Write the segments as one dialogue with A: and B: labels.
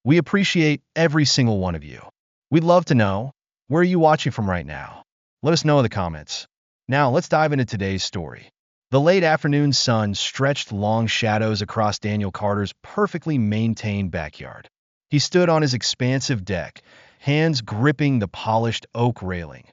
A: We appreciate every single one of you. We'd love to know, where are you watching from right now? Let us know in the comments. Now, let's dive into today's story. The late afternoon sun stretched long shadows across Daniel Carter's perfectly maintained backyard. He stood on his expansive deck, hands gripping the polished oak railing,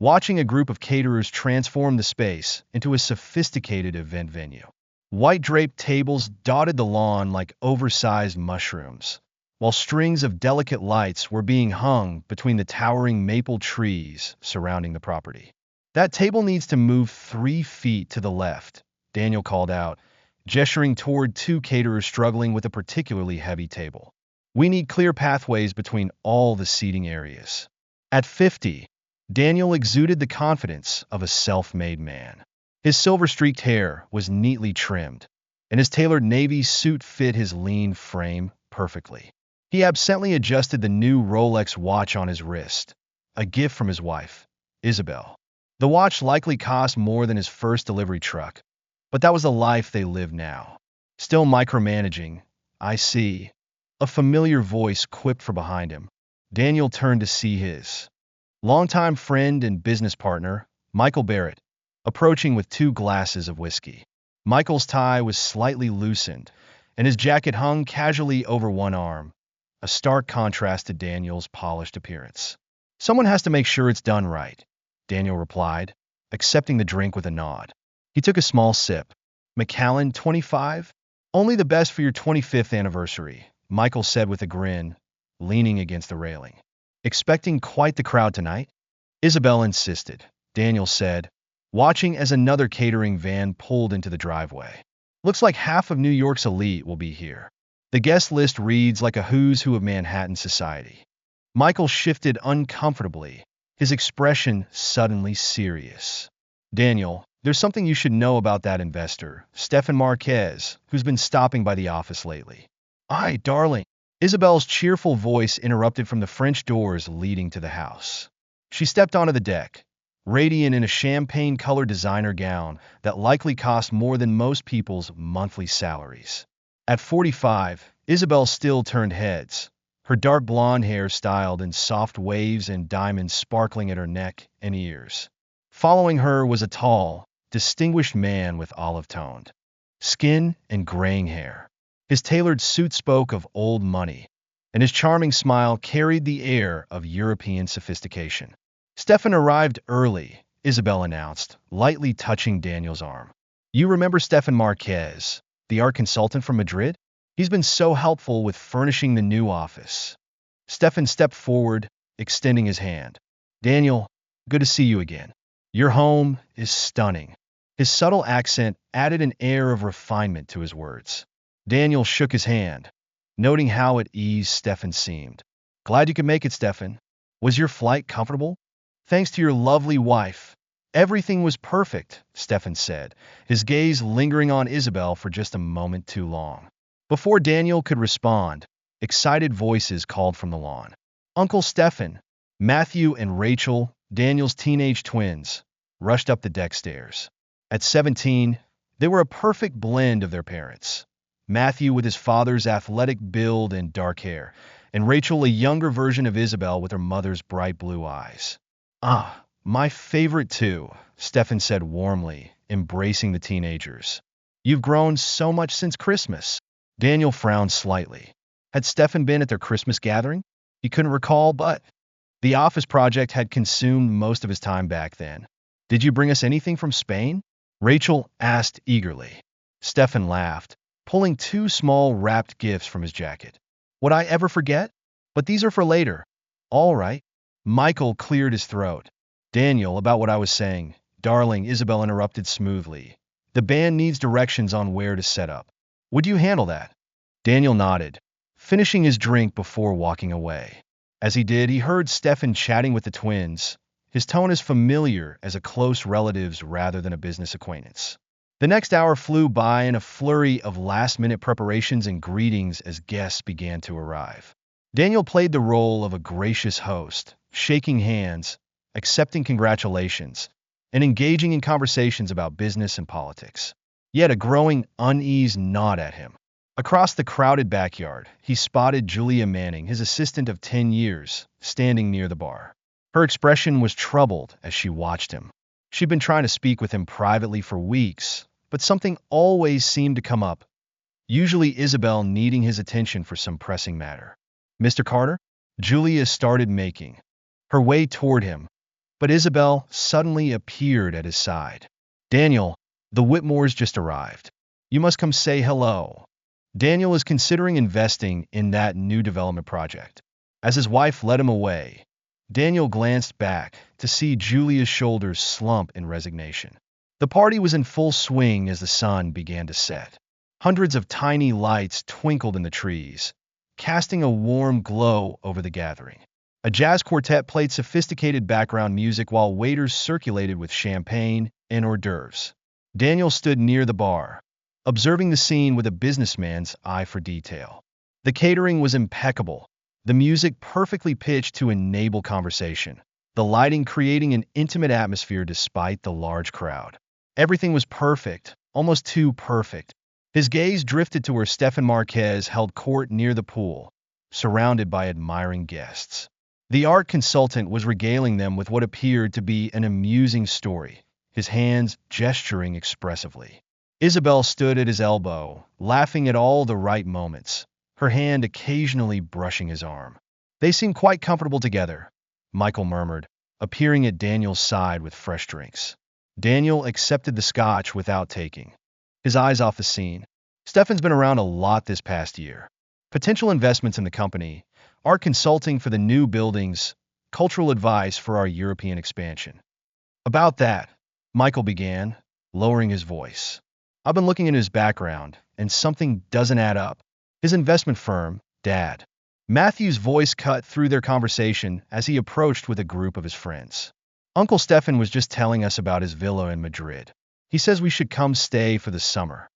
A: watching a group of caterers transform the space into a sophisticated event venue. White draped tables dotted the lawn like oversized mushrooms, while strings of delicate lights were being hung between the towering maple trees surrounding the property. That table needs to move 3 feet to the left, Daniel called out, gesturing toward two caterers struggling with a particularly heavy table. We need clear pathways between all the seating areas. At 50, Daniel exuded the confidence of a self-made man. His silver-streaked hair was neatly trimmed, and his tailored navy suit fit his lean frame perfectly. He absently adjusted the new Rolex watch on his wrist, a gift from his wife, Isabel. The watch likely cost more than his first delivery truck, but that was the life they lived now. Still micromanaging, I see. A familiar voice quipped from behind him. Daniel turned to see his longtime friend and business partner, Michael Barrett, approaching with 2 glasses of whiskey. Michael's tie was slightly loosened, and his jacket hung casually over one arm, a stark contrast to Daniel's polished appearance. Someone has to make sure it's done right, Daniel replied, accepting the drink with a nod. He took a small sip. Macallan, 25? Only the best for your 25th anniversary, Michael said with a grin, leaning against the railing. Expecting quite the crowd tonight? Isabel insisted, Daniel said, watching as another catering van pulled into the driveway. Looks like half of New York's elite will be here. The guest list reads like a who's who of Manhattan society. Michael shifted uncomfortably, his expression suddenly serious. Daniel, there's something you should know about that investor, Stefan Marquez, who's been stopping by the office lately. Aye, darling. Isabel's cheerful voice interrupted from the French doors leading to the house. She stepped onto the deck, radiant in a champagne-colored designer gown that likely cost more than most people's monthly salaries. At 45, Isabel still turned heads, her dark blonde hair styled in soft waves and diamonds sparkling at her neck and ears. Following her was a tall, distinguished man with olive-toned skin and graying hair. His tailored suit spoke of old money, and his charming smile carried the air of European sophistication. Stefan arrived early, Isabel announced, lightly touching Daniel's arm. You remember Stefan Marquez, the art consultant from Madrid? He's been so helpful with furnishing the new office. Stefan stepped forward, extending his hand. Daniel, good to see you again. Your home is stunning. His subtle accent added an air of refinement to his words. Daniel shook his hand, noting how at ease Stefan seemed. Glad you could make it, Stefan. Was your flight comfortable? Thanks to your lovely wife. Everything was perfect, Stefan said, his gaze lingering on Isabel for just a moment too long. Before Daniel could respond, excited voices called from the lawn. Uncle Stefan, Matthew and Rachel, Daniel's teenage twins, rushed up the deck stairs. At 17, they were a perfect blend of their parents. Matthew with his father's athletic build and dark hair, and Rachel a younger version of Isabel with her mother's bright blue eyes. Ah, my favorite too, Stefan said warmly, embracing the teenagers. You've grown so much since Christmas. Daniel frowned slightly. Had Stefan been at their Christmas gathering? He couldn't recall, but the office project had consumed most of his time back then. Did you bring us anything from Spain? Rachel asked eagerly. Stefan laughed, pulling 2 small wrapped gifts from his jacket. Would I ever forget? But these are for later. All right. Michael cleared his throat. Daniel, about what I was saying. Darling, Isabel interrupted smoothly. The band needs directions on where to set up. Would you handle that? Daniel nodded, finishing his drink before walking away. As he did, he heard Stefan chatting with the twins, his tone as familiar as a close relative's rather than a business acquaintance. The next hour flew by in a flurry of last-minute preparations and greetings as guests began to arrive. Daniel played the role of a gracious host, shaking hands, accepting congratulations, and engaging in conversations about business and politics. Yet a growing unease gnawed at him. Across the crowded backyard, he spotted Julia Manning, his assistant of 10 years, standing near the bar. Her expression was troubled as she watched him. She'd been trying to speak with him privately for weeks, but something always seemed to come up, usually Isabel needing his attention for some pressing matter. "Mr. Carter?" Julia started making her way toward him, but Isabel suddenly appeared at his side. "Daniel, the Whitmores just arrived. You must come say hello." Daniel is considering investing in that new development project. As his wife led him away, Daniel glanced back to see Julia's shoulders slump in resignation. The party was in full swing as the sun began to set. Hundreds of tiny lights twinkled in the trees, casting a warm glow over the gathering. A jazz quartet played sophisticated background music while waiters circulated with champagne and hors d'oeuvres. Daniel stood near the bar, observing the scene with a businessman's eye for detail. The catering was impeccable, the music perfectly pitched to enable conversation, the lighting creating an intimate atmosphere despite the large crowd. Everything was perfect, almost too perfect. His gaze drifted to where Stefan Marquez held court near the pool, surrounded by admiring guests. The art consultant was regaling them with what appeared to be an amusing story, his hands gesturing expressively. Isabel stood at his elbow, laughing at all the right moments, her hand occasionally brushing his arm. "They seem quite comfortable together," Michael murmured, appearing at Daniel's side with fresh drinks. Daniel accepted the scotch without taking his eyes off the scene. Stefan's been around a lot this past year. Potential investments in the company, art consulting for the new buildings, cultural advice for our European expansion. "About that," Michael began, lowering his voice. "I've been looking into his background, and something doesn't add up. His investment firm, Dad." Matthew's voice cut through their conversation as he approached with a group of his friends. "Uncle Stefan was just telling us about his villa in Madrid. He says we should come stay for the summer."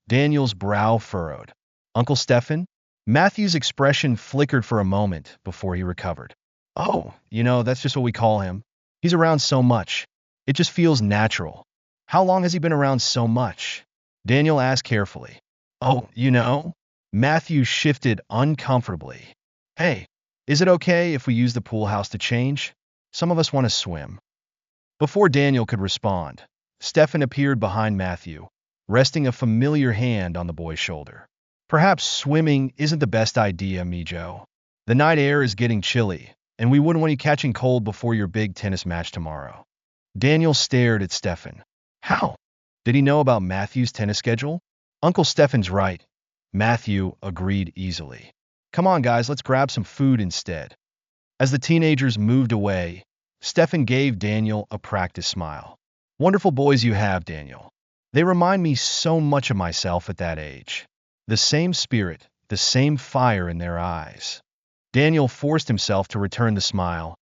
A: Daniel's brow furrowed. "Uncle Stefan?" Matthew's expression flickered for a moment before he recovered. "Oh, that's just what we call him. He's around so much. It just feels natural." "How long has he been around so much?" Daniel asked carefully. "Oh, Matthew shifted uncomfortably. "Hey, is it okay if we use the pool house to change? Some of us want to swim." Before Daniel could respond, Stefan appeared behind Matthew, resting a familiar hand on the boy's shoulder. "Perhaps swimming isn't the best idea, Mijo. The night air is getting chilly, and we wouldn't want you catching cold before your big tennis match tomorrow." Daniel stared at Stefan. How? Did he know about Matthew's tennis schedule? "Uncle Stefan's right," Matthew agreed easily. "Come on, guys, let's grab some food instead." As the teenagers moved away, Stefan gave Daniel a practice smile. "Wonderful boys you have, Daniel. They remind me so much of myself at that age. The same spirit, the same fire in their eyes." Daniel forced himself to return the smile,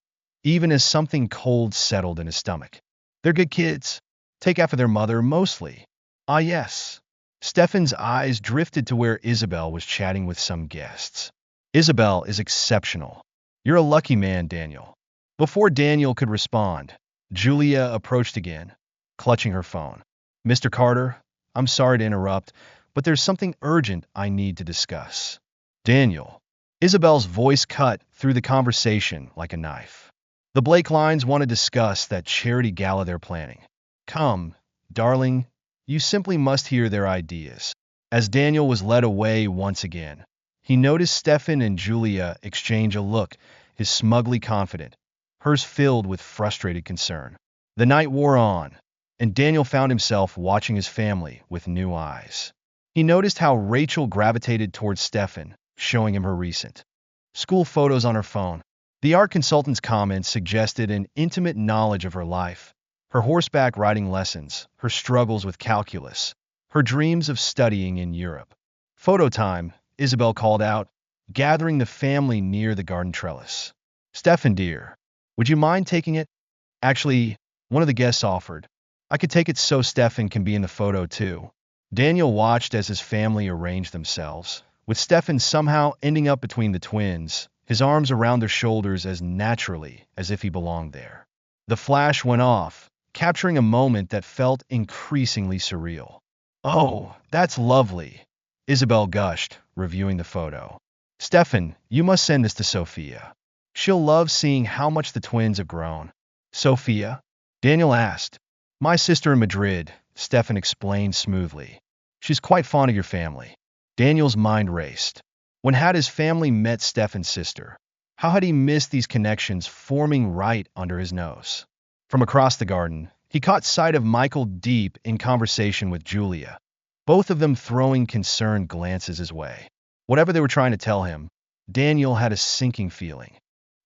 A: even as something cold settled in his stomach. "They're good kids. Take after their mother, mostly." "Ah, yes." Stefan's eyes drifted to where Isabel was chatting with some guests. "Isabel is exceptional. You're a lucky man, Daniel." Before Daniel could respond, Julia approached again, clutching her phone. "Mr. Carter, I'm sorry to interrupt, but there's something urgent I need to discuss." "Daniel." Isabel's voice cut through the conversation like a knife. "The Blake Lines want to discuss that charity gala they're planning. Come, darling, you simply must hear their ideas." As Daniel was led away once again, he noticed Stefan and Julia exchange a look, his smugly confident, hers filled with frustrated concern. The night wore on, and Daniel found himself watching his family with new eyes. He noticed how Rachel gravitated towards Stefan, showing him her recent school photos on her phone. The art consultant's comments suggested an intimate knowledge of her life, her horseback riding lessons, her struggles with calculus, her dreams of studying in Europe. "Photo time," Isabel called out, gathering the family near the garden trellis. "Stefan, dear, would you mind taking it?" "Actually," one of the guests offered, "I could take it so Stefan can be in the photo too." Daniel watched as his family arranged themselves, with Stefan somehow ending up between the twins, his arms around their shoulders as naturally as if he belonged there. The flash went off, capturing a moment that felt increasingly surreal. "Oh, that's lovely," Isabel gushed, reviewing the photo. Stefan, you must send this to Sophia. She'll love seeing how much the twins have grown. Sophia? Daniel asked. My sister in Madrid, Stefan explained smoothly. She's quite fond of your family. Daniel's mind raced. When had his family met Stefan's sister? How had he missed these connections forming right under his nose? From across the garden, he caught sight of Michael deep in conversation with Julia, both of them throwing concerned glances his way. Whatever they were trying to tell him, Daniel had a sinking feeling.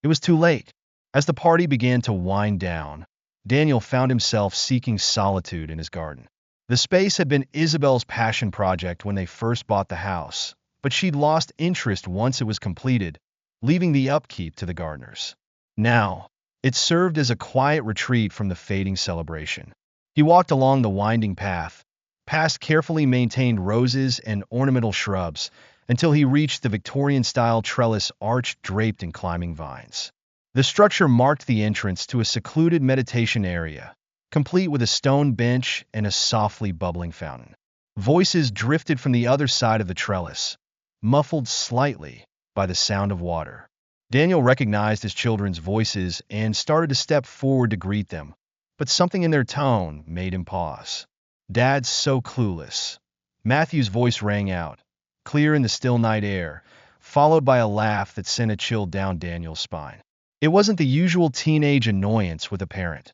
A: It was too late. As the party began to wind down, Daniel found himself seeking solitude in his garden. The space had been Isabel's passion project when they first bought the house, but she'd lost interest once it was completed, leaving the upkeep to the gardeners. Now, it served as a quiet retreat from the fading celebration. He walked along the winding path, past carefully maintained roses and ornamental shrubs, until he reached the Victorian-style trellis arch draped in climbing vines. The structure marked the entrance to a secluded meditation area, complete with a stone bench and a softly bubbling fountain. Voices drifted from the other side of the trellis, muffled slightly by the sound of water. Daniel recognized his children's voices and started to step forward to greet them, but something in their tone made him pause. Dad's so clueless. Matthew's voice rang out, clear in the still night air, followed by a laugh that sent a chill down Daniel's spine. It wasn't the usual teenage annoyance with a parent.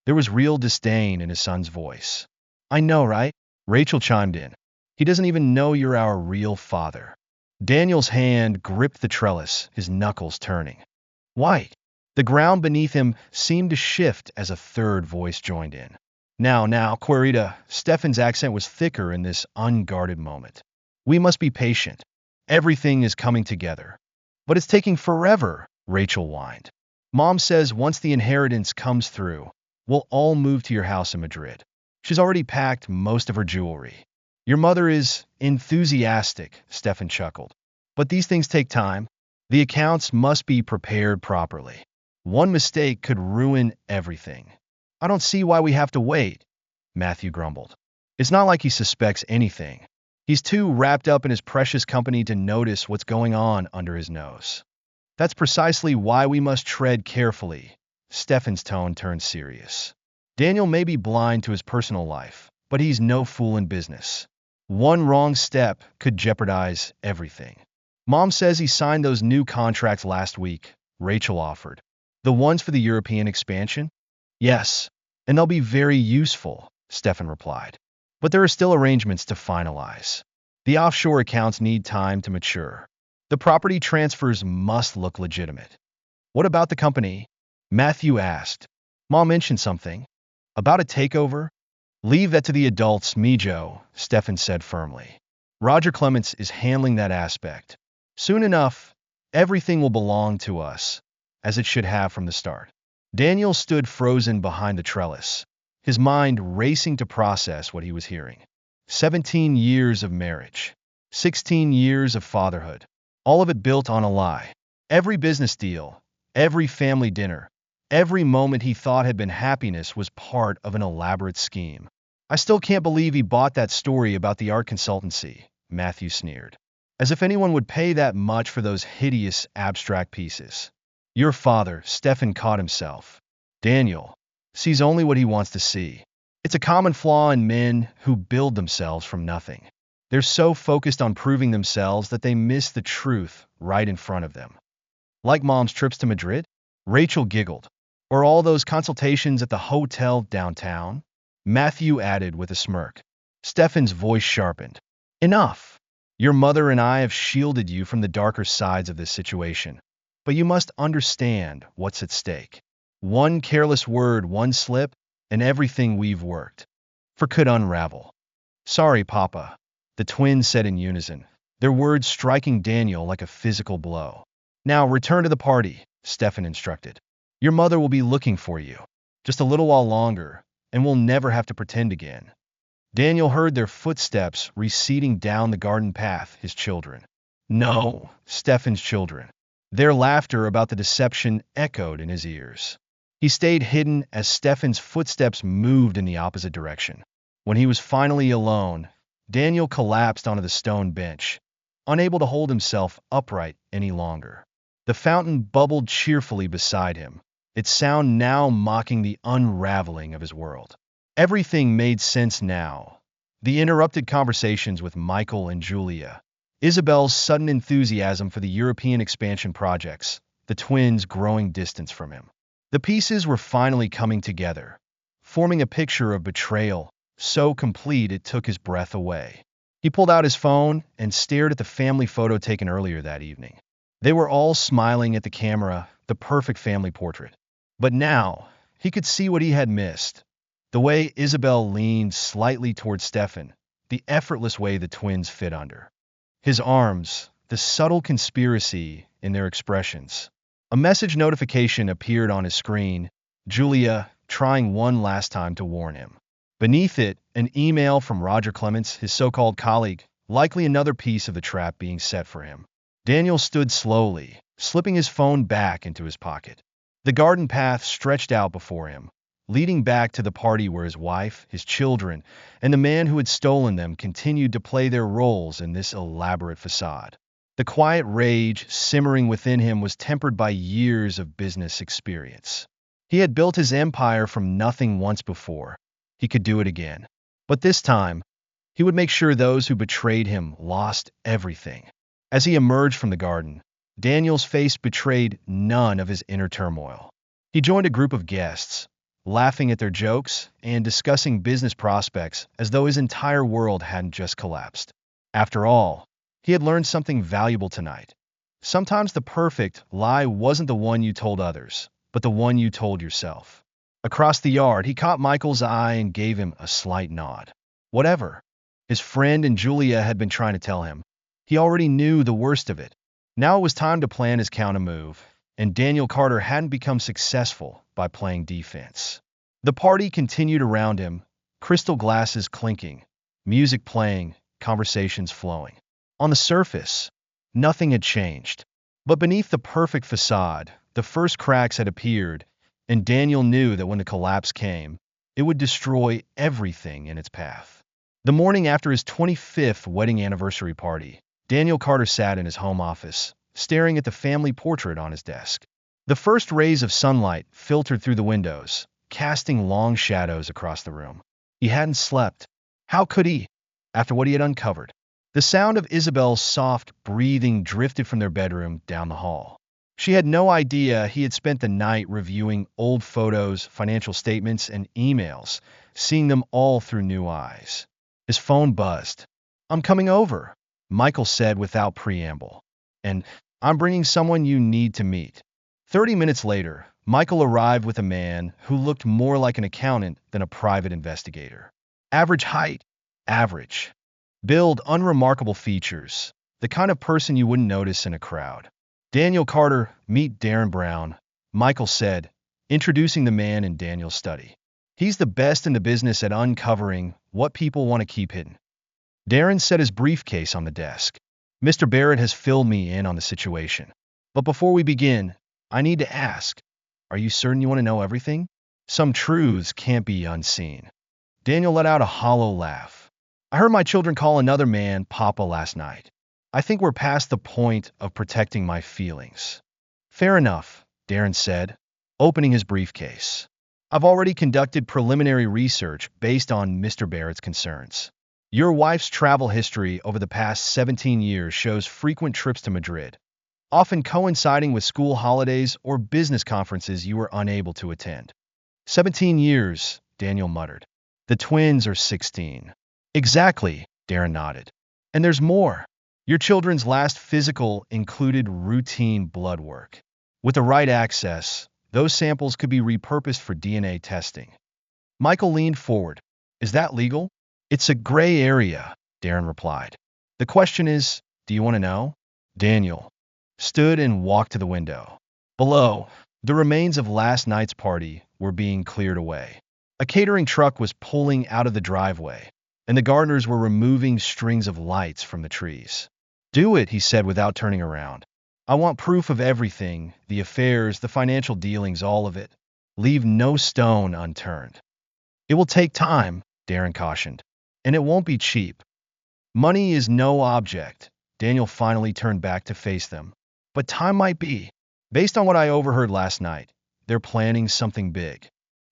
A: There was real disdain in his son's voice. I know, right? Rachel chimed in. He doesn't even know you're our real father. Daniel's hand gripped the trellis, his knuckles turning. White. The ground beneath him seemed to shift as a third voice joined in. Now, Querida. Stefan's accent was thicker in this unguarded moment. We must be patient. Everything is coming together. But it's taking forever, Rachel whined. Mom says once the inheritance comes through, we'll all move to your house in Madrid. She's already packed most of her jewelry. Your mother is enthusiastic, Stefan chuckled. But these things take time. The accounts must be prepared properly. One mistake could ruin everything. I don't see why we have to wait, Matthew grumbled. It's not like he suspects anything. He's too wrapped up in his precious company to notice what's going on under his nose. That's precisely why we must tread carefully. Stefan's tone turned serious. Daniel may be blind to his personal life, but he's no fool in business. One wrong step could jeopardize everything. Mom says he signed those new contracts last week, Rachel offered. The ones for the European expansion? Yes, and they'll be very useful, Stefan replied. But there are still arrangements to finalize. The offshore accounts need time to mature. The property transfers must look legitimate. What about the company? Matthew asked. Mom mentioned something. About a takeover? Leave that to the adults, Mijo, Stefan said firmly. Roger Clements is handling that aspect. Soon enough, everything will belong to us, as it should have from the start. Daniel stood frozen behind the trellis, his mind racing to process what he was hearing. 17 years of marriage. 16 years of fatherhood. All of it built on a lie. Every business deal, every family dinner, every moment he thought had been happiness was part of an elaborate scheme. I still can't believe he bought that story about the art consultancy, Matthew sneered. As if anyone would pay that much for those hideous, abstract pieces. Your father, Stefan caught himself. Daniel sees only what he wants to see. It's a common flaw in men who build themselves from nothing. They're so focused on proving themselves that they miss the truth right in front of them. Like Mom's trips to Madrid? Rachel giggled. Or all those consultations at the hotel downtown? Matthew added with a smirk. Stefan's voice sharpened. Enough. Your mother and I have shielded you from the darker sides of this situation. But you must understand what's at stake. One careless word, one slip, and everything we've worked for could unravel. Sorry, Papa, the twins said in unison, their words striking Daniel like a physical blow. Now return to the party, Stefan instructed. Your mother will be looking for you. Just a little while longer, and we'll never have to pretend again. Daniel heard their footsteps receding down the garden path, his children. No, Stefan's children. Their laughter about the deception echoed in his ears. He stayed hidden as Stefan's footsteps moved in the opposite direction. When he was finally alone, Daniel collapsed onto the stone bench, unable to hold himself upright any longer. The fountain bubbled cheerfully beside him, its sound now mocking the unraveling of his world. Everything made sense now. The interrupted conversations with Michael and Julia, Isabel's sudden enthusiasm for the European expansion projects, the twins' growing distance from him. The pieces were finally coming together, forming a picture of betrayal so complete it took his breath away. He pulled out his phone and stared at the family photo taken earlier that evening. They were all smiling at the camera, the perfect family portrait. But now, he could see what he had missed. The way Isabel leaned slightly toward Stefan, the effortless way the twins fit under his arms, the subtle conspiracy in their expressions. A message notification appeared on his screen, Julia trying one last time to warn him. Beneath it, an email from Roger Clements, his so-called colleague, likely another piece of the trap being set for him. Daniel stood slowly, slipping his phone back into his pocket. The garden path stretched out before him, leading back to the party where his wife, his children, and the man who had stolen them continued to play their roles in this elaborate facade. The quiet rage simmering within him was tempered by years of business experience. He had built his empire from nothing once before. He could do it again. But this time, he would make sure those who betrayed him lost everything. As he emerged from the garden, Daniel's face betrayed none of his inner turmoil. He joined a group of guests, laughing at their jokes and discussing business prospects as though his entire world hadn't just collapsed. After all, he had learned something valuable tonight. Sometimes the perfect lie wasn't the one you told others, but the one you told yourself. Across the yard, he caught Michael's eye and gave him a slight nod. Whatever his friend and Julia had been trying to tell him, he already knew the worst of it. Now it was time to plan his counter-move, and Daniel Carter hadn't become successful by playing defense. The party continued around him, crystal glasses clinking, music playing, conversations flowing. On the surface, nothing had changed. But beneath the perfect facade, the first cracks had appeared, and Daniel knew that when the collapse came, it would destroy everything in its path. The morning after his 25th wedding anniversary party, Daniel Carter sat in his home office, staring at the family portrait on his desk. The first rays of sunlight filtered through the windows, casting long shadows across the room. He hadn't slept. How could he, after what he had uncovered? The sound of Isabel's soft breathing drifted from their bedroom down the hall. She had no idea he had spent the night reviewing old photos, financial statements, and emails, seeing them all through new eyes. His phone buzzed. "I'm coming over," Michael said without preamble. "And I'm bringing someone you need to meet." 30 minutes later, Michael arrived with a man who looked more like an accountant than a private investigator. Average height, average. Build, unremarkable features. The kind of person you wouldn't notice in a crowd. "Daniel Carter, meet Darren Brown," Michael said, introducing the man in Daniel's study. "He's the best in the business at uncovering what people want to keep hidden." Darren set his briefcase on the desk. "Mr. Barrett has filled me in on the situation. But before we begin, I need to ask, are you certain you want to know everything? Some truths can't be unseen." Daniel let out a hollow laugh. "I heard my children call another man Papa last night. I think we're past the point of protecting my feelings." "Fair enough," Darren said, opening his briefcase. "I've already conducted preliminary research based on Mr. Barrett's concerns. Your wife's travel history over the past 17 years shows frequent trips to Madrid, often coinciding with school holidays or business conferences you were unable to attend." 17 years, Daniel muttered. "The twins are 16. "Exactly," Darren nodded. "And there's more. Your children's last physical included routine blood work. With the right access, those samples could be repurposed for DNA testing." Michael leaned forward. "Is that legal?" "It's a gray area," Darren replied. "The question is, do you want to know?" Daniel stood and walked to the window. Below, the remains of last night's party were being cleared away. A catering truck was pulling out of the driveway, and the gardeners were removing strings of lights from the trees. "Do it," he said without turning around. "I want proof of everything, the affairs, the financial dealings, all of it. Leave no stone unturned." "It will take time," Darren cautioned. "And it won't be cheap." Money is no object. Daniel finally turned back to face them. But time might be. Based on what I overheard last night, they're planning something big.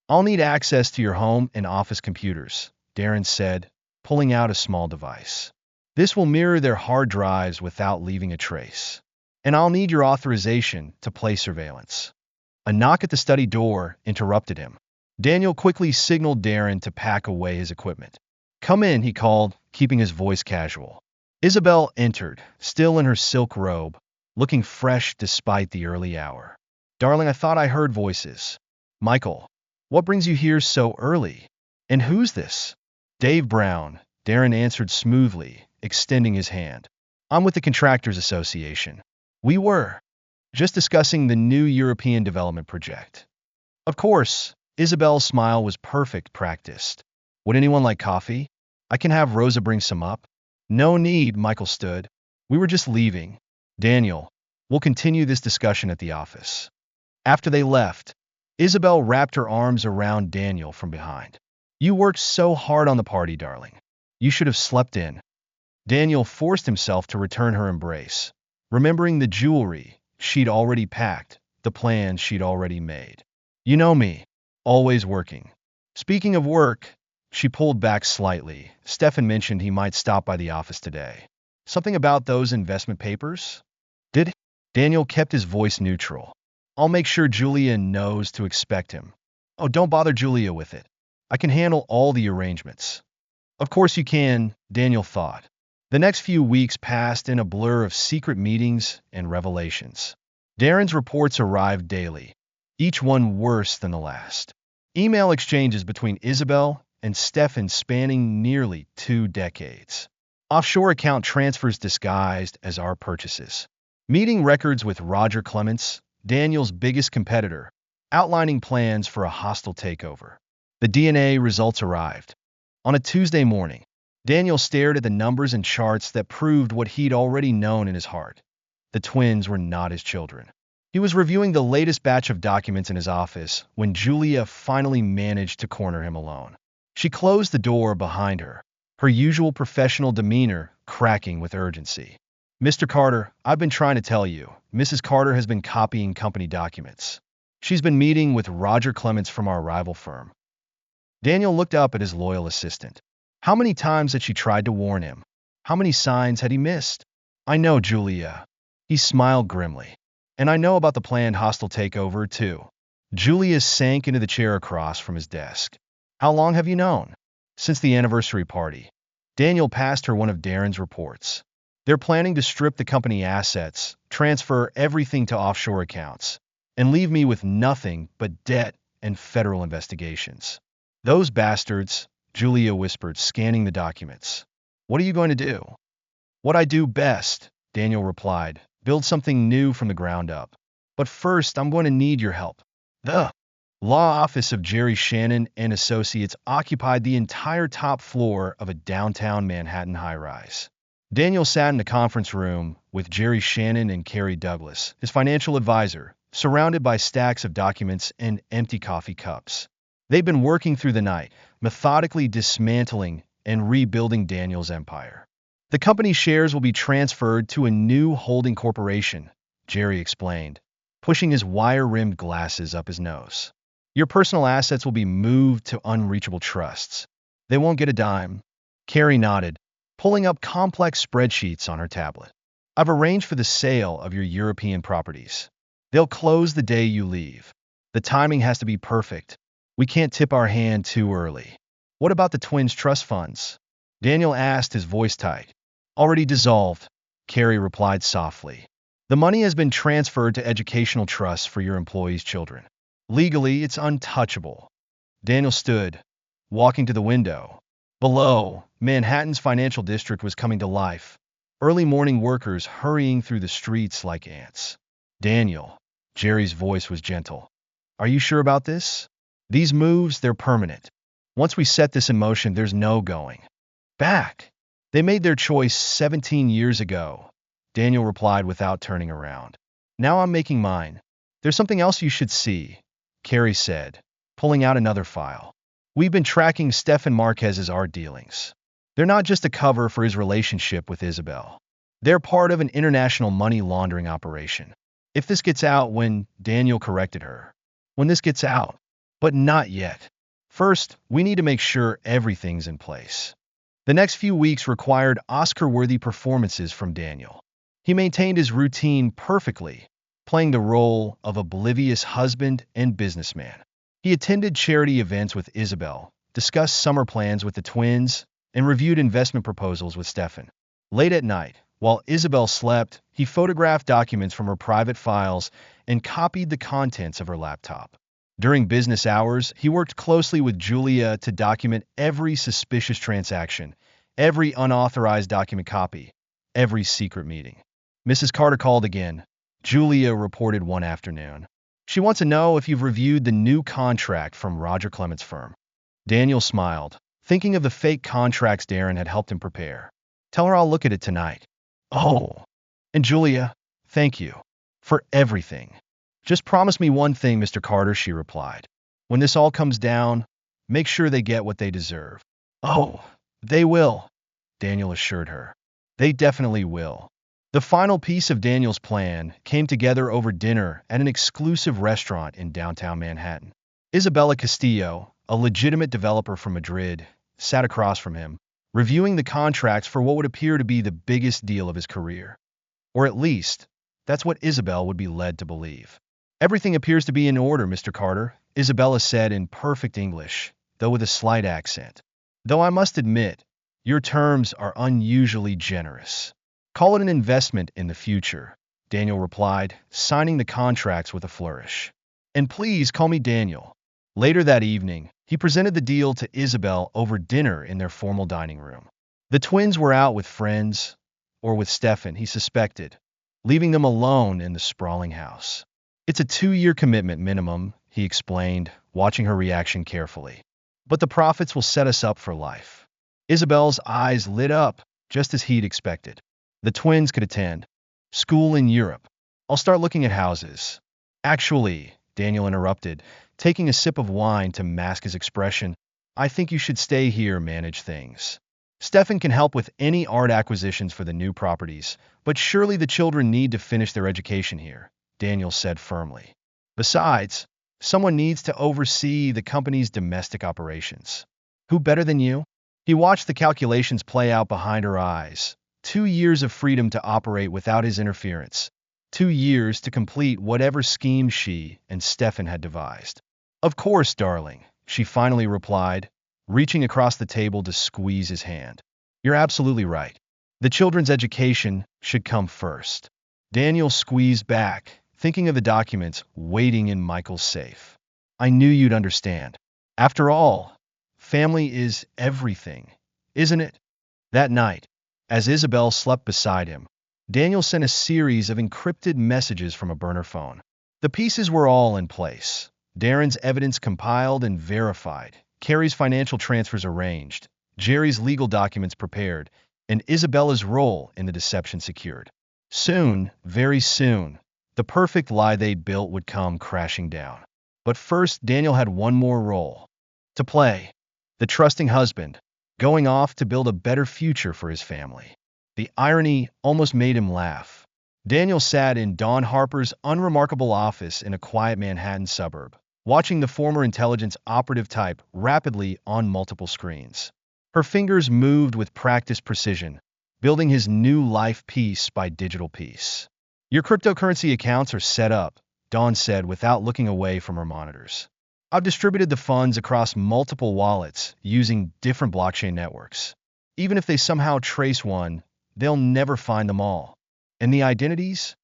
A: I'll need access to your home and office computers, Darren said, pulling out a small device. This will mirror their hard drives without leaving a trace. And I'll need your authorization to play surveillance. A knock at the study door interrupted him. Daniel quickly signaled Darren to pack away his equipment. Come in, he called, keeping his voice casual. Isabel entered, still in her silk robe, looking fresh despite the early hour. Darling, I thought I heard voices. Michael, what brings you here so early? And who's this? Dave Brown, Darren answered smoothly, extending his hand. I'm with the Contractors Association. We were just discussing the new European development project. Of course, Isabel's smile was perfect practiced. Would anyone like coffee? I can have Rosa bring some up. No need, Michael stood. We were just leaving. Daniel, we'll continue this discussion at the office. After they left, Isabel wrapped her arms around Daniel from behind. You worked so hard on the party, darling. You should have slept in. Daniel forced himself to return her embrace, remembering the jewelry she'd already packed, the plans she'd already made. You know me, always working. Speaking of work, she pulled back slightly. Stefan mentioned he might stop by the office today. Something about those investment papers? Did? Daniel kept his voice neutral. I'll make sure Julia knows to expect him. Oh, don't bother Julia with it. I can handle all the arrangements. Of course you can, Daniel thought. The next few weeks passed in a blur of secret meetings and revelations. Darren's reports arrived daily, each one worse than the last. Email exchanges between Isabel and Stefan spanning nearly 2 decades. Offshore account transfers disguised as our purchases. Meeting records with Roger Clements, Daniel's biggest competitor, outlining plans for a hostile takeover. The DNA results arrived. On a Tuesday morning, Daniel stared at the numbers and charts that proved what he'd already known in his heart. The twins were not his children. He was reviewing the latest batch of documents in his office when Julia finally managed to corner him alone. She closed the door behind her, her usual professional demeanor cracking with urgency. Mr. Carter, I've been trying to tell you, Mrs. Carter has been copying company documents. She's been meeting with Roger Clements from our rival firm. Daniel looked up at his loyal assistant. How many times had she tried to warn him? How many signs had he missed? I know, Julia. He smiled grimly. And I know about the planned hostile takeover, too. Julia sank into the chair across from his desk. How long have you known? Since the anniversary party. Daniel passed her one of Darren's reports. They're planning to strip the company assets, transfer everything to offshore accounts, and leave me with nothing but debt and federal investigations. Those bastards, Julia whispered, scanning the documents. What are you going to do? What I do best, Daniel replied. Build something new from the ground up. But first, I'm going to need your help. The law office of Jerry Shannon and Associates occupied the entire top floor of a downtown Manhattan high-rise. Daniel sat in the conference room with Jerry Shannon and Carrie Douglas, his financial advisor, surrounded by stacks of documents and empty coffee cups. They'd been working through the night, methodically dismantling and rebuilding Daniel's empire. The company's shares will be transferred to a new holding corporation, Jerry explained, pushing his wire-rimmed glasses up his nose. Your personal assets will be moved to unreachable trusts. They won't get a dime. Carrie nodded, pulling up complex spreadsheets on her tablet. I've arranged for the sale of your European properties. They'll close the day you leave. The timing has to be perfect. We can't tip our hand too early. What about the twins' trust funds? Daniel asked, his voice tight. Already dissolved, Carrie replied softly. The money has been transferred to educational trusts for your employees' children. Legally, it's untouchable. Daniel stood, walking to the window. Below, Manhattan's financial district was coming to life. Early morning workers hurrying through the streets like ants. Daniel, Jerry's voice was gentle. Are you sure about this? These moves, they're permanent. Once we set this in motion, there's no going back. They made their choice 17 years ago, Daniel replied without turning around. Now I'm making mine. There's something else you should see, Carrie said, pulling out another file. We've been tracking Stefan Marquez's art dealings. They're not just a cover for his relationship with Isabel. They're part of an international money laundering operation. If this gets out when Daniel corrected her. When this gets out. But not yet. First, we need to make sure everything's in place. The next few weeks required Oscar-worthy performances from Daniel. He maintained his routine perfectly, playing the role of oblivious husband and businessman. He attended charity events with Isabel, discussed summer plans with the twins, and reviewed investment proposals with Stefan. Late at night, while Isabel slept, he photographed documents from her private files and copied the contents of her laptop. During business hours, he worked closely with Julia to document every suspicious transaction, every unauthorized document copy, every secret meeting. Mrs. Carter called again. Julia reported one afternoon. She wants to know if you've reviewed the new contract from Roger Clement's firm. Daniel smiled, thinking of the fake contracts Darren had helped him prepare. Tell her I'll look at it tonight. Oh. And Julia, thank you. For everything. Just promise me one thing, Mr. Carter, she replied. When this all comes down, make sure they get what they deserve. Oh, they will, Daniel assured her. They definitely will. The final piece of Daniel's plan came together over dinner at an exclusive restaurant in downtown Manhattan. Isabella Castillo, a legitimate developer from Madrid, sat across from him, reviewing the contracts for what would appear to be the biggest deal of his career. Or at least, that's what Isabel would be led to believe. Everything appears to be in order, Mr. Carter, Isabella said in perfect English, though with a slight accent. Though I must admit, your terms are unusually generous. Call it an investment in the future, Daniel replied, signing the contracts with a flourish. And please call me Daniel. Later that evening, he presented the deal to Isabel over dinner in their formal dining room. The twins were out with friends, or with Stefan, he suspected, leaving them alone in the sprawling house. It's a 2-year commitment minimum, he explained, watching her reaction carefully. But the profits will set us up for life. Isabel's eyes lit up, just as he'd expected. The twins could attend school in Europe. I'll start looking at houses. Actually, Daniel interrupted, taking a sip of wine to mask his expression, I think you should stay here, manage things. Stefan can help with any art acquisitions for the new properties, but surely the children need to finish their education here, Daniel said firmly. Besides, someone needs to oversee the company's domestic operations. Who better than you? He watched the calculations play out behind her eyes. 2 years of freedom to operate without his interference. 2 years to complete whatever scheme she and Stefan had devised. Of course, darling, she finally replied, reaching across the table to squeeze his hand. You're absolutely right. The children's education should come first. Daniel squeezed back, thinking of the documents waiting in Michael's safe. I knew you'd understand. After all, family is everything, isn't it? That night, as Isabel slept beside him, Daniel sent a series of encrypted messages from a burner phone. The pieces were all in place. Darren's evidence compiled and verified, Carrie's financial transfers arranged, Jerry's legal documents prepared, and Isabella's role in the deception secured. Soon, very soon, the perfect lie they'd built would come crashing down. But first, Daniel had one more role to play. The trusting husband, going off to build a better future for his family. The irony almost made him laugh. Daniel sat in Dawn Harper's unremarkable office in a quiet Manhattan suburb, watching the former intelligence operative type rapidly on multiple screens. Her fingers moved with practiced precision, building his new life piece by digital piece. Your cryptocurrency accounts are set up, Dawn said without looking away from her monitors. I've distributed the funds across multiple wallets using different blockchain networks. Even if they somehow trace one, they'll never find them all. And the identities?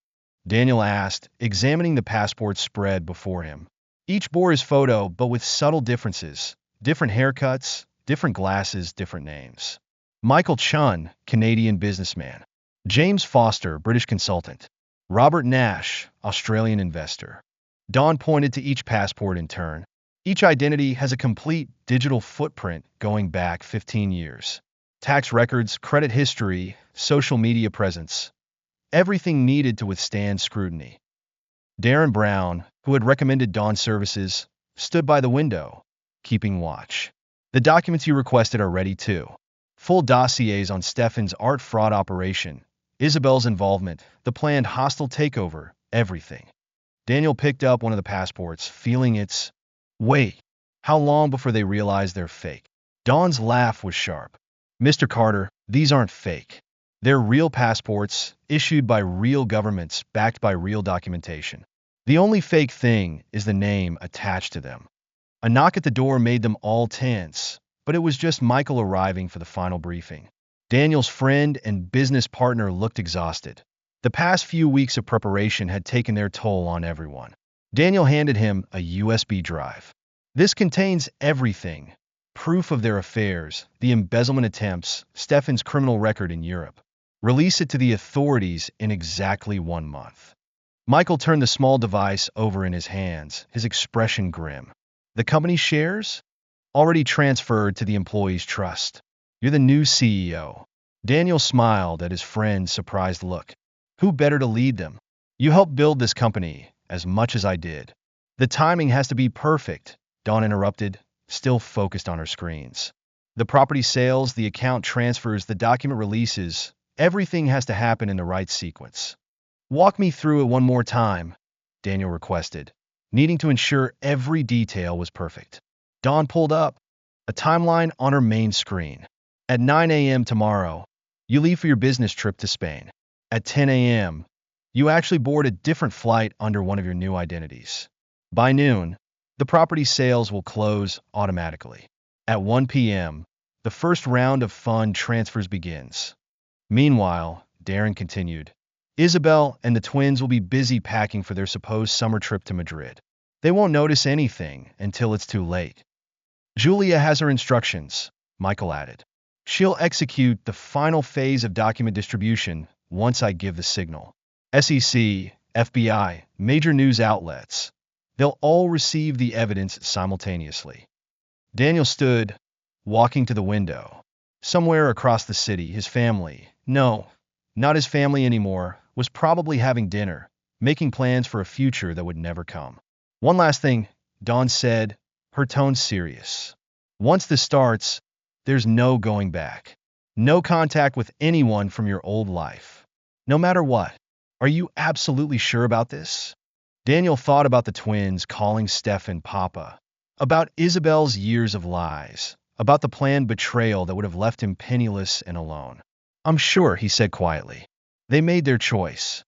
A: Daniel asked, examining the passport spread before him. Each bore his photo, but with subtle differences. Different haircuts, different glasses, different names. Michael Chun, Canadian businessman. James Foster, British consultant. Robert Nash, Australian investor. Dawn pointed to each passport in turn. Each identity has a complete digital footprint going back 15 years. Tax records, credit history, social media presence. Everything needed to withstand scrutiny. Darren Brown, who had recommended Dawn's services, stood by the window, keeping watch. The documents you requested are ready too. Full dossiers on Stefan's art fraud operation, Isabel's involvement, the planned hostile takeover, everything. Daniel picked up one of the passports, feeling its weight. How long before they realized they're fake? Dawn's laugh was sharp. Mr. Carter, these aren't fake. They're real passports, issued by real governments, backed by real documentation. The only fake thing is the name attached to them. A knock at the door made them all tense, but it was just Michael arriving for the final briefing. Daniel's friend and business partner looked exhausted. The past few weeks of preparation had taken their toll on everyone. Daniel handed him a USB drive. This contains everything. Proof of their affairs, the embezzlement attempts, Stefan's criminal record in Europe. Release it to the authorities in exactly 1 month. Michael turned the small device over in his hands, his expression grim. The company's shares? Already transferred to the employees' trust. You're the new CEO. Daniel smiled at his friend's surprised look. Who better to lead them? You helped build this company as much as I did. The timing has to be perfect, Dawn interrupted, still focused on her screens. The property sales, the account transfers, the document releases, everything has to happen in the right sequence. Walk me through it one more time, Daniel requested, needing to ensure every detail was perfect. Dawn pulled up a timeline on her main screen. At 9 a.m. tomorrow, you leave for your business trip to Spain. At 10 a.m., you actually board a different flight under one of your new identities. By noon, the property sales will close automatically. At 1 p.m., the first round of fund transfers begins. Meanwhile, Darren continued, Isabel and the twins will be busy packing for their supposed summer trip to Madrid. They won't notice anything until it's too late. Julia has her instructions, Michael added. She'll execute the final phase of document distribution once I give the signal. SEC, FBI, major news outlets. They'll all receive the evidence simultaneously. Daniel stood, walking to the window. Somewhere across the city, his family, no, not his family anymore, was probably having dinner, making plans for a future that would never come. One last thing, Dawn said, her tone serious. Once this starts, there's no going back. No contact with anyone from your old life. No matter what. Are you absolutely sure about this? Daniel thought about the twins calling Stefan Papa, about Isabel's years of lies, about the planned betrayal that would have left him penniless and alone. I'm sure, he said quietly. They made their choice.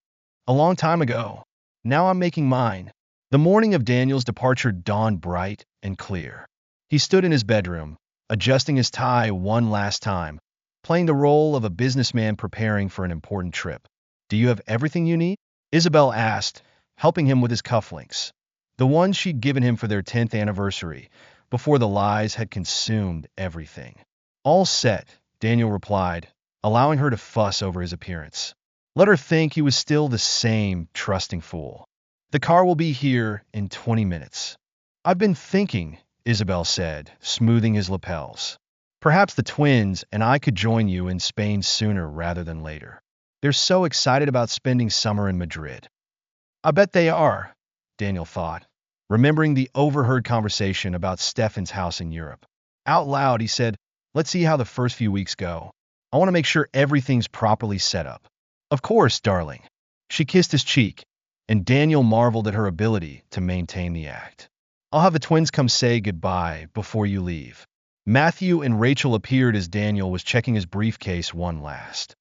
A: A long time ago. Now I'm making mine. The morning of Daniel's departure dawned bright and clear. He stood in his bedroom, adjusting his tie one last time, playing the role of a businessman preparing for an important trip. Do you have everything you need? Isabel asked, helping him with his cufflinks, the ones she'd given him for their 10th anniversary, before the lies had consumed everything. All set, Daniel replied, allowing her to fuss over his appearance. Let her think he was still the same trusting fool. The car will be here in 20 minutes. I've been thinking, Isabel said, smoothing his lapels. Perhaps the twins and I could join you in Spain sooner rather than later. They're so excited about spending summer in Madrid. I bet they are, Daniel thought, remembering the overheard conversation about Stefan's house in Europe. Out loud, he said, let's see how the first few weeks go. I want to make sure everything's properly set up. Of course, darling. She kissed his cheek, and Daniel marveled at her ability to maintain the act. I'll have the twins come say goodbye before you leave. Matthew and Rachel appeared as Daniel was checking his briefcase one last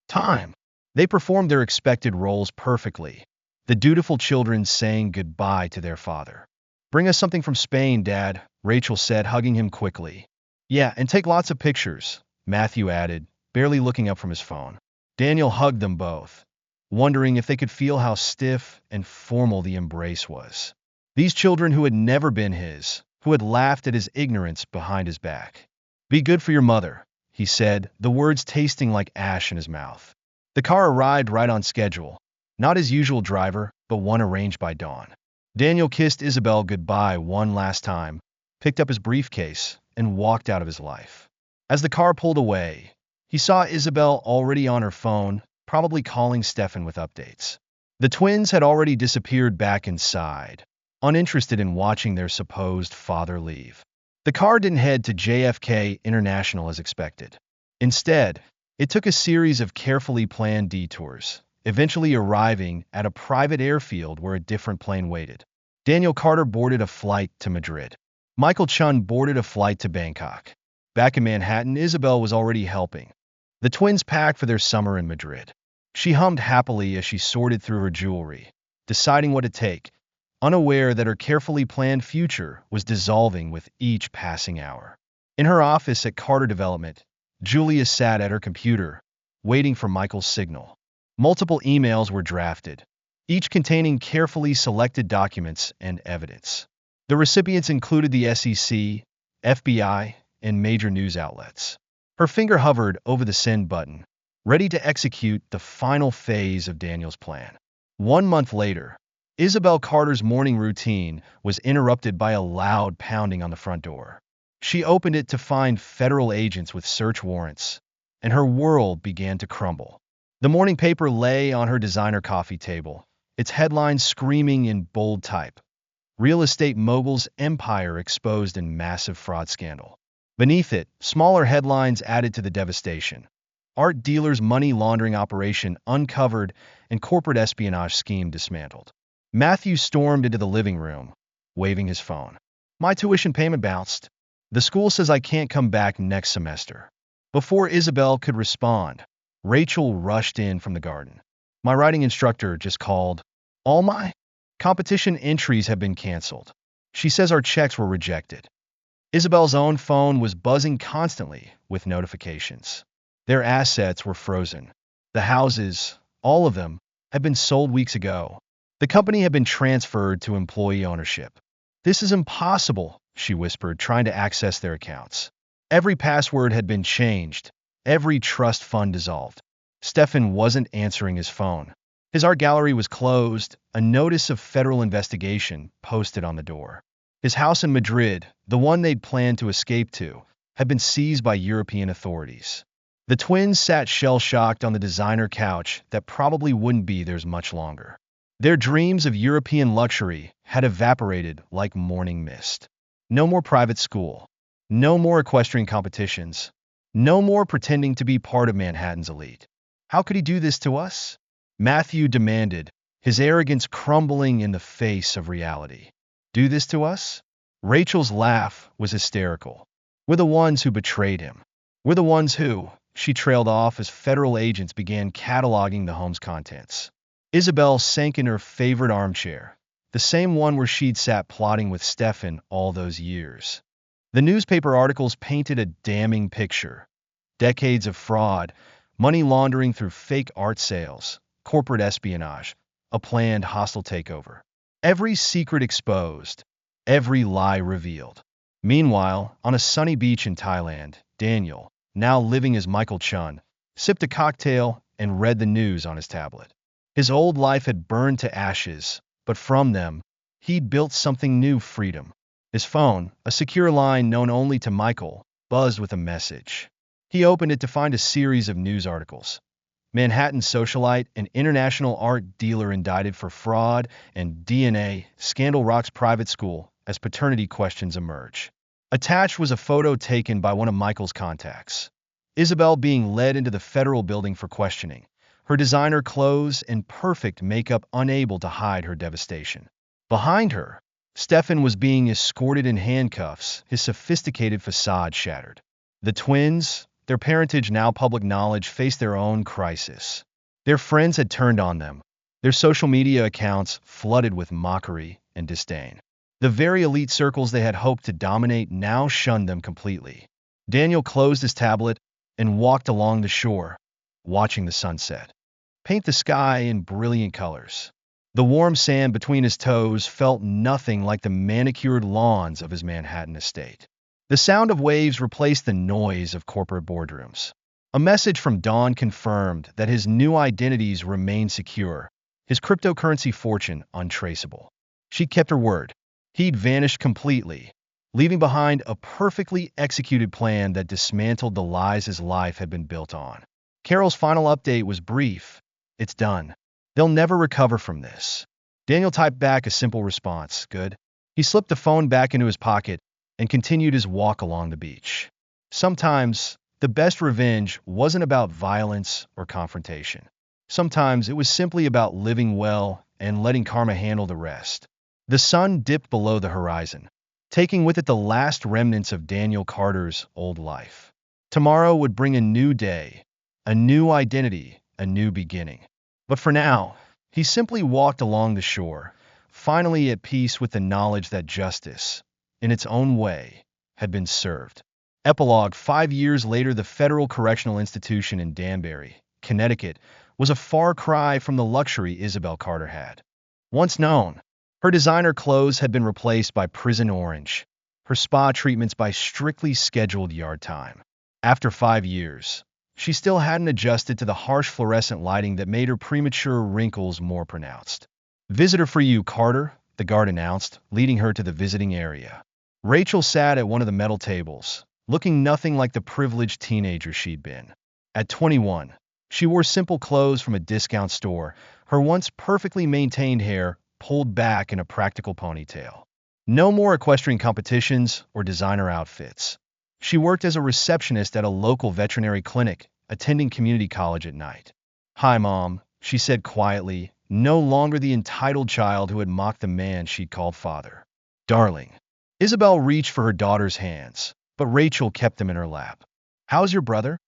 A: time. They performed their expected roles perfectly, the dutiful children saying goodbye to their father. Bring us something from Spain, Dad, Rachel said, hugging him quickly. Yeah, and take lots of pictures, Matthew added, barely looking up from his phone. Daniel hugged them both, wondering if they could feel how stiff and formal the embrace was. These children who had never been his, who had laughed at his ignorance behind his back. Be good for your mother, he said, the words tasting like ash in his mouth. The car arrived right on schedule, not his usual driver, but one arranged by Dawn. Daniel kissed Isabel goodbye one last time, picked up his briefcase, and walked out of his life. As the car pulled away, he saw Isabel already on her phone, probably calling Stefan with updates. The twins had already disappeared back inside, uninterested in watching their supposed father leave. The car didn't head to JFK International as expected. Instead, it took a series of carefully planned detours, eventually arriving at a private airfield where a different plane waited. Daniel Carter boarded a flight to Madrid. Michael Chun boarded a flight to Bangkok. Back in Manhattan, Isabel was already helping. The twins packed for their summer in Madrid. She hummed happily as she sorted through her jewelry, deciding what to take, unaware that her carefully planned future was dissolving with each passing hour. In her office at Carter Development, Julia sat at her computer, waiting for Michael's signal. Multiple emails were drafted, each containing carefully selected documents and evidence. The recipients included the SEC, FBI, and major news outlets. Her finger hovered over the send button, ready to execute the final phase of Daniel's plan. 1 month later, Isabel Carter's morning routine was interrupted by a loud pounding on the front door. She opened it to find federal agents with search warrants, and her world began to crumble. The morning paper lay on her designer coffee table, its headlines screaming in bold type: Real estate mogul's empire exposed in massive fraud scandal. Beneath it, smaller headlines added to the devastation: Art dealer's money laundering operation uncovered and corporate espionage scheme dismantled. Matthew stormed into the living room, waving his phone. My tuition payment bounced. The school says I can't come back next semester. Before Isabel could respond, Rachel rushed in from the garden. My writing instructor just called. All my competition entries have been canceled. She says our checks were rejected. Isabel's own phone was buzzing constantly with notifications. Their assets were frozen. The houses, all of them, had been sold weeks ago. The company had been transferred to employee ownership. This is impossible, she whispered, trying to access their accounts. Every password had been changed, every trust fund dissolved. Stefan wasn't answering his phone. His art gallery was closed, a notice of federal investigation posted on the door. His house in Madrid, the one they'd planned to escape to, had been seized by European authorities. The twins sat shell-shocked on the designer couch that probably wouldn't be theirs much longer. Their dreams of European luxury had evaporated like morning mist. No more private school. No more equestrian competitions. No more pretending to be part of Manhattan's elite. How could he do this to us? Matthew demanded, his arrogance crumbling in the face of reality. Do this to us? Rachel's laugh was hysterical. We're the ones who betrayed him. We're the ones who, she trailed off as federal agents began cataloging the home's contents. Isabel sank in her favorite armchair, the same one where she'd sat plotting with Stefan all those years. The newspaper articles painted a damning picture. Decades of fraud, money laundering through fake art sales, corporate espionage, a planned hostile takeover. Every secret exposed, every lie revealed. Meanwhile, on a sunny beach in Thailand, Daniel, now living as Michael Chun, sipped a cocktail and read the news on his tablet. His old life had burned to ashes, but from them, he'd built something new: freedom. His phone, a secure line known only to Michael, buzzed with a message. He opened it to find a series of news articles. Manhattan socialite and international art dealer indicted for fraud and DNA, scandal rocks private school as paternity questions emerge. Attached was a photo taken by one of Michael's contacts. Isabel being led into the federal building for questioning, her designer clothes and perfect makeup unable to hide her devastation. Behind her, Stefan was being escorted in handcuffs, his sophisticated facade shattered. The twins, their parentage now public knowledge, faced their own crisis. Their friends had turned on them, their social media accounts flooded with mockery and disdain. The very elite circles they had hoped to dominate now shunned them completely. Daniel closed his tablet and walked along the shore, watching the sunset paint the sky in brilliant colors. The warm sand between his toes felt nothing like the manicured lawns of his Manhattan estate. The sound of waves replaced the noise of corporate boardrooms. A message from Dawn confirmed that his new identities remained secure, his cryptocurrency fortune untraceable. She kept her word. He'd vanished completely, leaving behind a perfectly executed plan that dismantled the lies his life had been built on. Carol's final update was brief. It's done. They'll never recover from this. Daniel typed back a simple response. Good. He slipped the phone back into his pocket and continued his walk along the beach. Sometimes, The best revenge wasn't about violence or confrontation. Sometimes it was simply about living well and letting karma handle the rest. The sun dipped below the horizon, taking with it the last remnants of Daniel Carter's old life. Tomorrow would bring a new day, a new identity, a new beginning. But for now, he simply walked along the shore, finally at peace with the knowledge that justice, in its own way, had been served. Epilogue: 5 years later, the Federal Correctional Institution in Danbury, Connecticut, was a far cry from the luxury Isabel Carter had once known. Her designer clothes had been replaced by prison orange, her spa treatments by strictly scheduled yard time. After 5 years, she still hadn't adjusted to the harsh fluorescent lighting that made her premature wrinkles more pronounced. "Visitor for you, Carter," the guard announced, leading her to the visiting area. Rachel sat at one of the metal tables, looking nothing like the privileged teenager she'd been. At 21, she wore simple clothes from a discount store, her once perfectly maintained hair pulled back in a practical ponytail. No more equestrian competitions or designer outfits. She worked as a receptionist at a local veterinary clinic, attending community college at night. "Hi, Mom," she said quietly, no longer the entitled child who had mocked the man she'd called father. "Darling." Isabel reached for her daughter's hands, but Rachel kept them in her lap. "How's your brother?"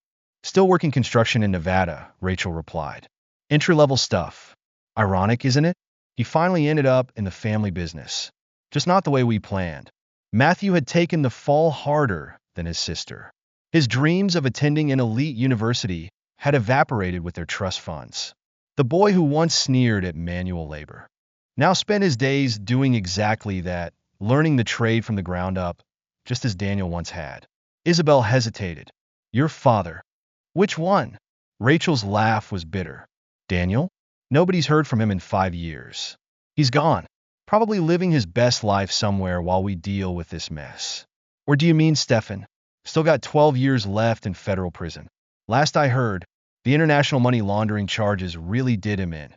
A: "Still working construction in Nevada," Rachel replied. "Entry-level stuff. Ironic, isn't it? He finally ended up in the family business. Just not the way we planned." Matthew had taken the fall harder than his sister. His dreams of attending an elite university had evaporated with their trust funds. The boy who once sneered at manual labor now spent his days doing exactly that, learning the trade from the ground up, just as Daniel once had. Isabel hesitated. "Your father." "Which one?" Rachel's laugh was bitter. "Daniel? Nobody's heard from him in 5 years. He's gone, probably living his best life somewhere while we deal with this mess." "Or do you mean Stefan? Still got 12 years left in federal prison. Last I heard, the international money laundering charges really did him in."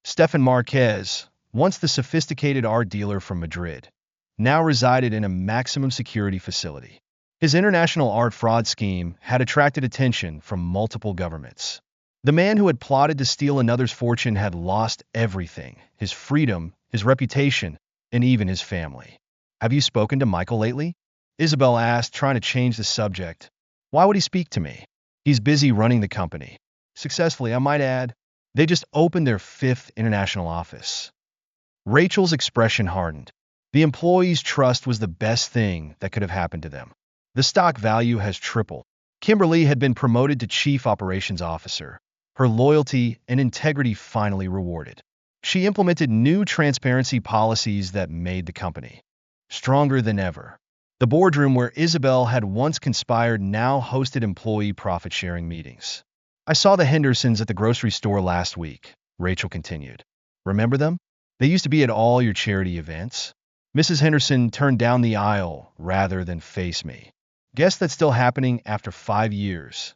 A: Stefan Marquez, once the sophisticated art dealer from Madrid, now resided in a maximum security facility. His international art fraud scheme had attracted attention from multiple governments. The man who had plotted to steal another's fortune had lost everything: his freedom, his reputation, and even his family. "Have you spoken to Michael lately?" Isabel asked, trying to change the subject. "Why would he speak to me? He's busy running the company. Successfully, I might add. They just opened their 5th international office." Rachel's expression hardened. The employees' trust was the best thing that could have happened to them. The stock value has tripled. Kimberly had been promoted to Chief Operations Officer, her loyalty and integrity finally rewarded. She implemented new transparency policies that made the company stronger than ever. The boardroom where Isabel had once conspired now hosted employee profit-sharing meetings. "I saw the Hendersons at the grocery store last week," Rachel continued. "Remember them? They used to be at all your charity events." Mrs. Henderson turned down the aisle rather than face me. "Guess that's still happening after 5 years."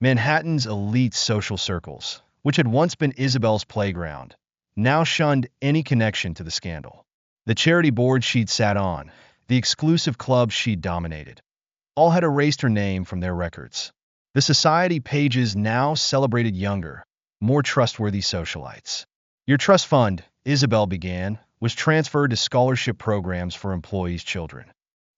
A: Manhattan's elite social circles, which had once been Isabel's playground, now shunned any connection to the scandal. The charity board she'd sat on, the exclusive clubs she'd dominated, all had erased her name from their records. The society pages now celebrated younger, more trustworthy socialites. "Your trust fund," Isabel began, "was transferred to scholarship programs for employees' children."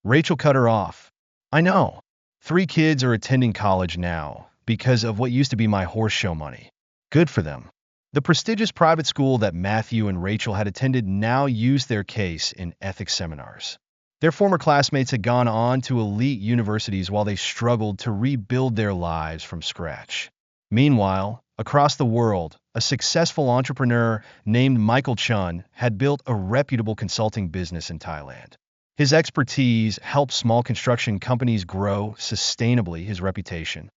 A: Rachel cut her off. "I know. 3 kids are attending college now because of what used to be my horse show money. Good for them." The prestigious private school that Matthew and Rachel had attended now used their case in ethics seminars. Their former classmates had gone on to elite universities while they struggled to rebuild their lives from scratch. Meanwhile, across the world, a successful entrepreneur named Michael Chun had built a reputable consulting business in Thailand. His expertise helped small construction companies grow sustainably, his reputation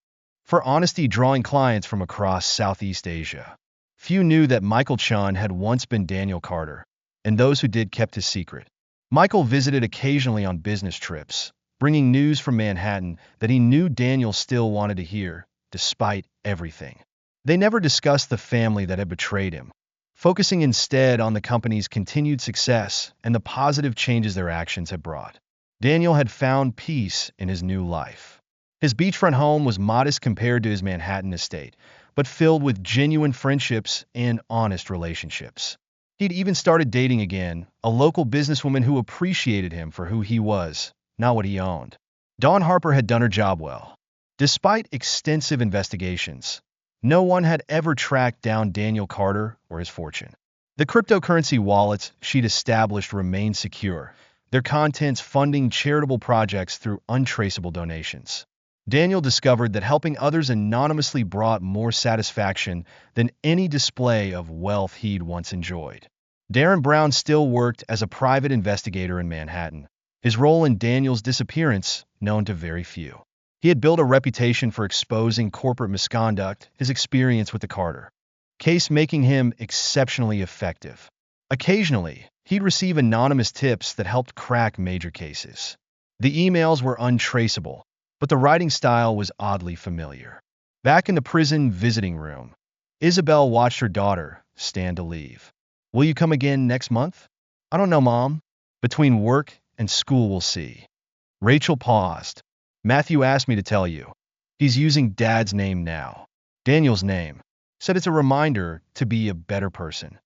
A: for honesty drawing clients from across Southeast Asia. Few knew that Michael Chun had once been Daniel Carter, and those who did kept his secret. Michael visited occasionally on business trips, bringing news from Manhattan that he knew Daniel still wanted to hear, despite everything. They never discussed the family that had betrayed him, focusing instead on the company's continued success and the positive changes their actions had brought. Daniel had found peace in his new life. His beachfront home was modest compared to his Manhattan estate, but filled with genuine friendships and honest relationships. He'd even started dating again, a local businesswoman who appreciated him for who he was, not what he owned. Dawn Harper had done her job well. Despite extensive investigations, no one had ever tracked down Daniel Carter or his fortune. The cryptocurrency wallets she'd established remained secure, their contents funding charitable projects through untraceable donations. Daniel discovered that helping others anonymously brought more satisfaction than any display of wealth he'd once enjoyed. Darren Brown still worked as a private investigator in Manhattan, his role in Daniel's disappearance known to very few. He had built a reputation for exposing corporate misconduct, his experience with the Carter case making him exceptionally effective. Occasionally, he'd receive anonymous tips that helped crack major cases. The emails were untraceable, but the writing style was oddly familiar. Back in the prison visiting room, Isabel watched her daughter stand to leave. "Will you come again next month?" "I don't know, Mom. Between work and school, we'll see." Rachel paused. "Matthew asked me to tell you. He's using Dad's name now. Daniel's name. Said it's a reminder to be a better person."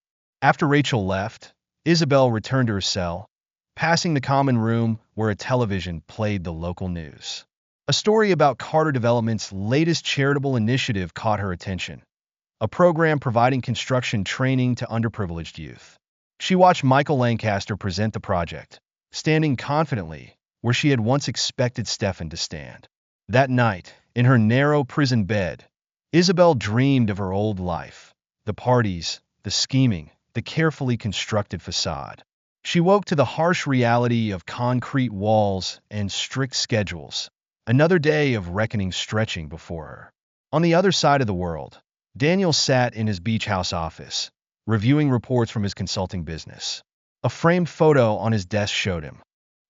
A: After Rachel left, Isabel returned to her cell, passing the common room where a television played the local news. A story about Carter Development's latest charitable initiative caught her attention, a program providing construction training to underprivileged youth. She watched Michael Lancaster present the project, standing confidently where she had once expected Stefan to stand. That night, in her narrow prison bed, Isabel dreamed of her old life, the parties, the scheming, the carefully constructed facade. She woke to the harsh reality of concrete walls and strict schedules, another day of reckoning stretching before her. On the other side of the world, Daniel sat in his beach house office, reviewing reports from his consulting business. A framed photo on his desk showed him,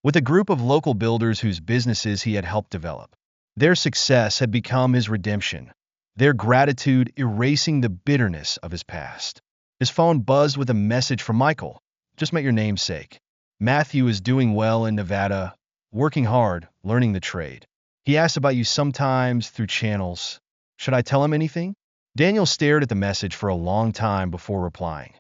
A: with a group of local builders whose businesses he had helped develop. Their success had become his redemption, their gratitude erasing the bitterness of his past. His phone buzzed with a message from Michael. "Just met your namesake. Matthew is doing well in Nevada, working hard, learning the trade. He asks about you sometimes through channels. Should I tell him anything?" Daniel stared at the message for a long time before replying.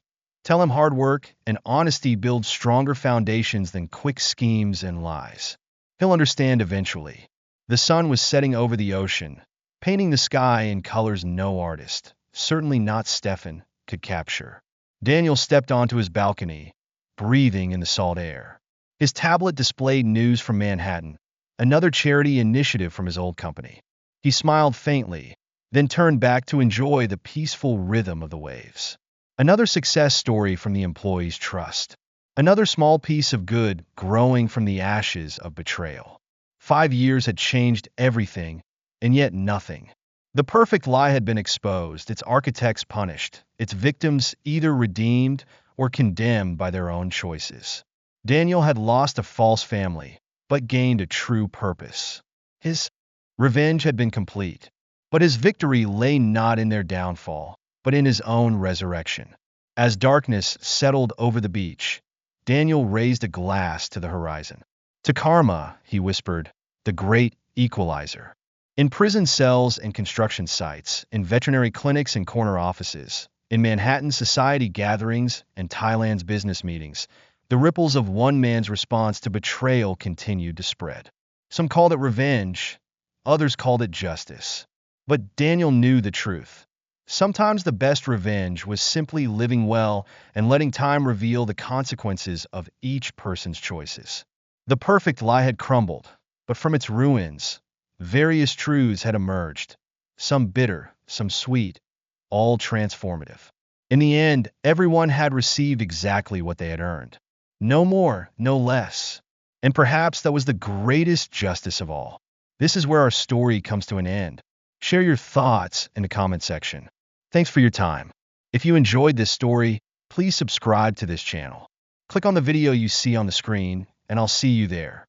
A: "Tell him hard work and honesty build stronger foundations than quick schemes and lies. He'll understand eventually." The sun was setting over the ocean, painting the sky in colors no artist, certainly not Stefan, could capture. Daniel stepped onto his balcony, breathing in the salt air. His tablet displayed news from Manhattan, another charity initiative from his old company. He smiled faintly, then turned back to enjoy the peaceful rhythm of the waves. Another success story from the employees' trust. Another small piece of good growing from the ashes of betrayal. 5 years had changed everything, and yet nothing. The perfect lie had been exposed, its architects punished, its victims either redeemed or condemned by their own choices. Daniel had lost a false family, but gained a true purpose. His revenge had been complete, but his victory lay not in their downfall, but in his own resurrection. As darkness settled over the beach, Daniel raised a glass to the horizon. "To karma," he whispered, "the great equalizer." In prison cells and construction sites, in veterinary clinics and corner offices, in Manhattan society gatherings and Thailand's business meetings, the ripples of one man's response to betrayal continued to spread. Some called it revenge, others called it justice. But Daniel knew the truth. Sometimes the best revenge was simply living well and letting time reveal the consequences of each person's choices. The perfect lie had crumbled, but from its ruins, various truths had emerged, some bitter, some sweet, all transformative. In the end, everyone had received exactly what they had earned. No more, no less. And perhaps that was the greatest justice of all. This is where our story comes to an end. Share your thoughts in the comment section. Thanks for your time. If you enjoyed this story, please subscribe to this channel. Click on the video you see on the screen, and I'll see you there.